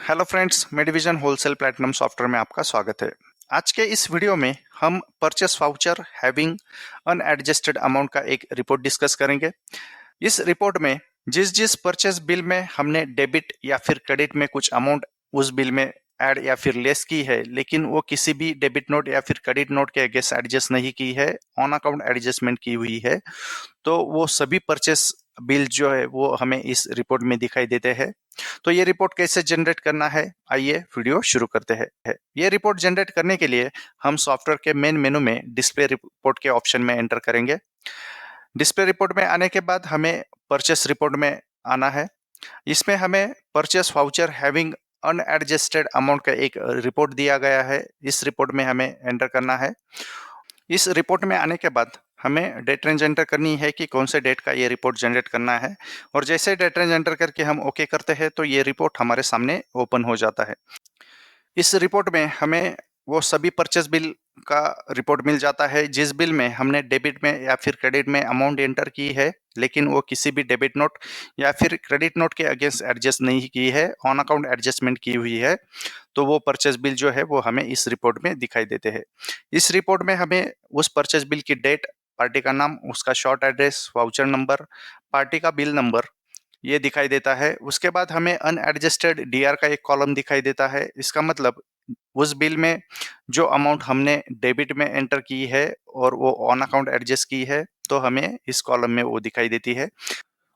Hello friends, Medivision wholesale platinum software में आपका स्वागत है। आज के इस वीडियो में हम purchase voucher having unadjusted amount का एक रिपोर्ट डिस्कस करेंगे। इस रिपोर्ट में जिस जिस परचेस बिल में हमने डेबिट या फिर क्रेडिट में कुछ अमाउंट उस बिल में ऐड या फिर लेस की है, लेकिन वो किसी भी डेबिट नोट या फिर क्रेडिट नोट के अगेंस्ट एडजस्ट नहीं की है, ऑन अकाउंट एडजस्टमेंट की हुई है, तो वो सभी परचेस बिल जो है वो हमें इस रिपोर्ट में दिखाई देते हैं। तो ये रिपोर्ट कैसे जनरेट करना है, आइए वीडियो शुरू करते हैं। ये रिपोर्ट जनरेट करने के लिए हम सॉफ्टवेयर के मेन मेनू में डिस्प्ले रिपोर्ट के ऑप्शन में एंटर करेंगे। डिस्प्ले रिपोर्ट में आने के बाद हमें परचेस रिपोर्ट में आना है। इसमें हमें purchase voucher having unadjusted amount का एक रिपोर्ट दिया गया है। इस रिपोर्ट में हमें एंटर करना है। इस रिपोर्ट में आने के बाद हमें डेट रेंज एंटर करनी है कि कौन से डेट का ये रिपोर्ट जनरेट करना है, और जैसे डेट रेंज एंटर करके हम ओके करते हैं तो ये रिपोर्ट हमारे सामने ओपन हो जाता है। इस रिपोर्ट में हमें वो सभी परचेस बिल का रिपोर्ट मिल जाता है जिस बिल में हमने डेबिट में या फिर क्रेडिट में अमाउंट एंटर की है, लेकिन वो किसी भी डेबिट नोट या फिर क्रेडिट नोट के अगेंस्ट एडजस्ट नहीं की है, ऑन अकाउंट एडजस्टमेंट की हुई है, तो वो परचेस बिल जो है वो हमें इस रिपोर्ट में दिखाई देते हैं। इस रिपोर्ट में हमें उस परचेस बिल की डेट, पार्टी का नाम, उसका short address, voucher number, party का बिल नंबर ये दिखाई देता है। उसके बाद हमें अनएडजस्टेड डीआर का एक कॉलम दिखाई देता है। इसका मतलब उस बिल में जो अमाउंट हमने डेबिट में एंटर की है और वो ऑन अकाउंट एडजस्ट की है, तो हमें इस कॉलम में वो दिखाई देती है।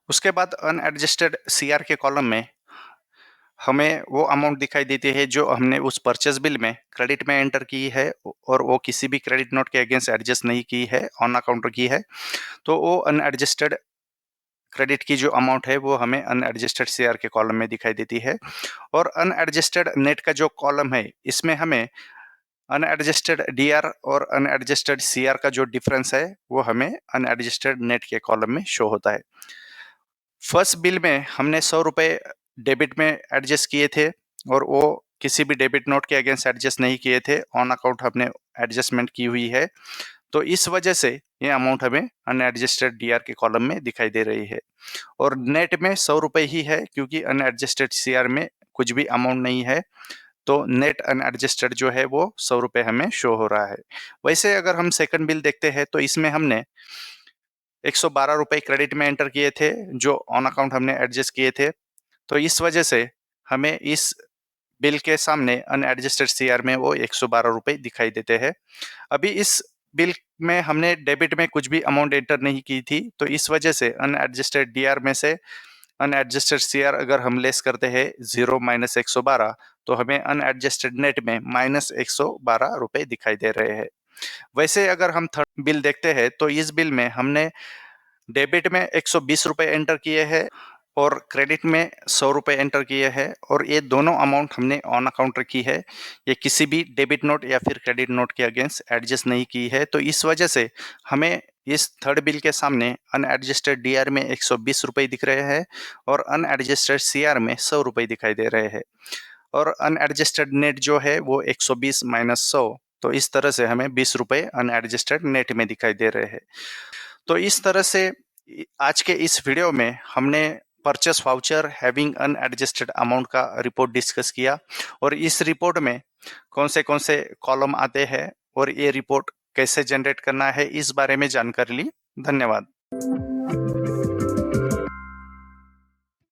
उसके बाद अनएडजस्टेड सीआर के कॉलम में हमें वो अमाउंट दिखाई देती है जो हमने उस परचेस बिल में क्रेडिट में एंटर की है और वो किसी भी क्रेडिट नोट के अगेंस्ट एडजस्ट नहीं की है, ऑन अकाउंट की है, तो वो अनएडजस्टेड क्रेडिट की जो अमाउंट है वो हमें अनएडजस्टेड सीआर के कॉलम में दिखाई देती है। और अनएडजस्टेड नेट का जो कॉलम है, इसमें हमें अनएडजस्टेड डीआर और अनएडजस्टेड सीआर का जो डिफरेंस है वो हमें अनएडजस्टेड नेट के कॉलम में शो होता है। फर्स्ट बिल में हमने 100 रुपए डेबिट में एडजस्ट किए थे और वो किसी भी डेबिट नोट के अगेंस्ट एडजस्ट नहीं किए थे, ऑन अकाउंट हमने एडजस्टमेंट की हुई है, तो इस वजह से ये अमाउंट हमें अनएडजस्टेड डीआर के कॉलम में दिखाई दे रही है। और नेट में 100 रुपए ही है क्योंकि अनएडजस्टेड सीआर में कुछ भी अमाउंट नहीं है, तो नेट अनएडजस्टेड जो है वो 100 रुपए हमें शो हो रहा है। वैसे अगर हम सेकंड बिल देखते हैं तो इसमें हमने 112 रुपए क्रेडिट में एंटर किए थे जो ऑन अकाउंट हमने एडजस्ट किए थे, तो इस वजह से हमें इस बिल के सामने अनएडजस्टेड सीआर में वो 112 रुपए दिखाई देते हैं। अभी इस बिल में हमने डेबिट में कुछ भी अमाउंट एंटर नहीं की थी, तो इस वजह से अनएडजस्टेड डीआर में से अनएडजस्टेड सीआर अगर हम लेस करते हैं 0 माइनस 112, तो हमें अनएडजस्टेड नेट में माइनस 112 रुपए दिखाई दे रहे हैं। वैसे अगर हम थर्ड बिल देखते हैं तो इस बिल में हमने डेबिट में 120 रुपए एंटर किए हैं और क्रेडिट में 100 रुपए एंटर किए हैं, और ये दोनों अमाउंट हमने ऑन अकाउंट रखी है, ये किसी भी डेबिट नोट या फिर क्रेडिट नोट के अगेंस्ट एडजस्ट नहीं की है, तो इस वजह से हमें इस थर्ड बिल के सामने अनएडजस्टेड डीआर में 120 रुपए दिख रहे हैं और अनएडजस्टेड सीआर में 100 रुपए दिखाई दे रहे हैं, और अनएडजस्टेड नेट जो है वो 120 माइनस 100, तो इस तरह से हमें 20 रुपए अनएडजस्टेड नेट में दिखाई दे रहे हैं। तो इस तरह से आज के इस वीडियो में हमने purchase voucher having unadjusted amount का रिपोर्ट डिस्कस किया, और इस रिपोर्ट में कौन से कॉलम आते हैं और ये रिपोर्ट कैसे जनरेट करना है, इस बारे में जानकारी ली। धन्यवाद।